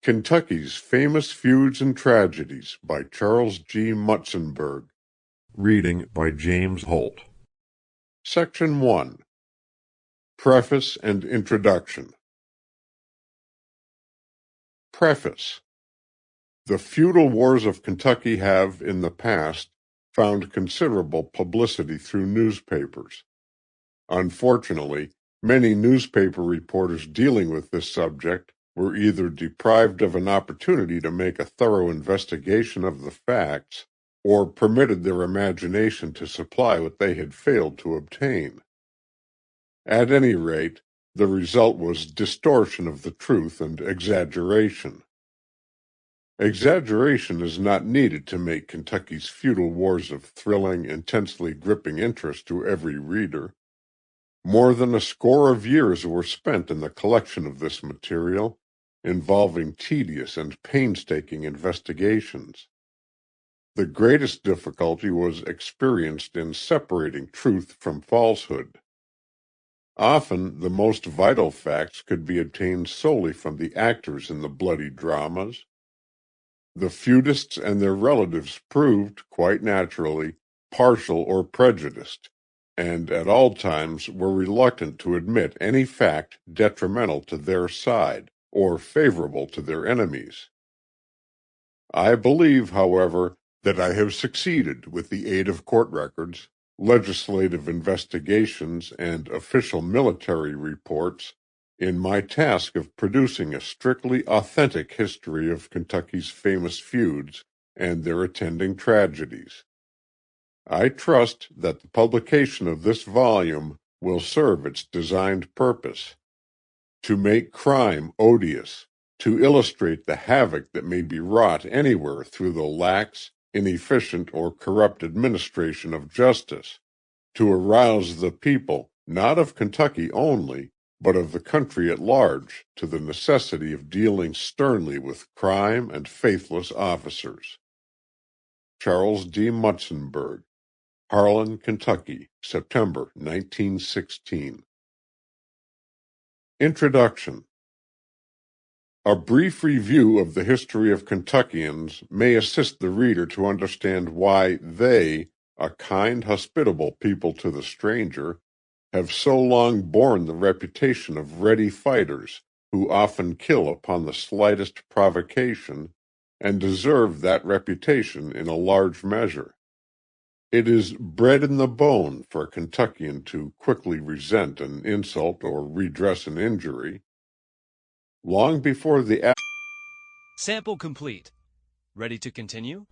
Kentucky's Famous Feuds and Tragedies by Charles G. Mutzenberg. Reading by James Holt. Section 1. Preface and Introduction. Preface. The feudal wars of Kentucky have, in the past, found considerable publicity through newspapers. Unfortunately, many newspaper reporters dealing with this subject were either deprived of an opportunity to make a thorough investigation of the facts, or permitted their imagination to supply what they had failed to obtain. At any rate, the result was distortion of the truth and exaggeration. Exaggeration is not needed to make Kentucky's feudal wars of thrilling, intensely gripping interest to every reader. More than a score of years were spent in the collection of this material, involving tedious and painstaking investigations. The greatest difficulty was experienced in separating truth from falsehood. Often the most vital facts could be obtained solely from the actors in the bloody dramas. The feudists and their relatives proved, quite naturally, partial or prejudiced, and at all times were reluctant to admit any fact detrimental to their side or favorable to their enemies. I believe, however, that I have succeeded, with the aid of court records, legislative investigations, and official military reports, in my task of producing a strictly authentic history of Kentucky's famous feuds and their attending tragedies. I trust that the publication of this volume will serve its designed purpose: to make crime odious, to illustrate the havoc that may be wrought anywhere through the lax, inefficient, or corrupt administration of justice, to arouse the people, not of Kentucky only, but of the country at large, to the necessity of dealing sternly with crime and faithless officers. Charles D. Mutzenberg, Harlan, Kentucky, September 1916. Introduction. A brief review of the history of Kentuckians may assist the reader to understand why they, a kind, hospitable people to the stranger, have so long borne the reputation of ready fighters who often kill upon the slightest provocation, and deserve that reputation in a large measure. It is bred in the bone for a Kentuckian to quickly resent an insult or redress an injury. Long before the Sample complete. Ready to continue?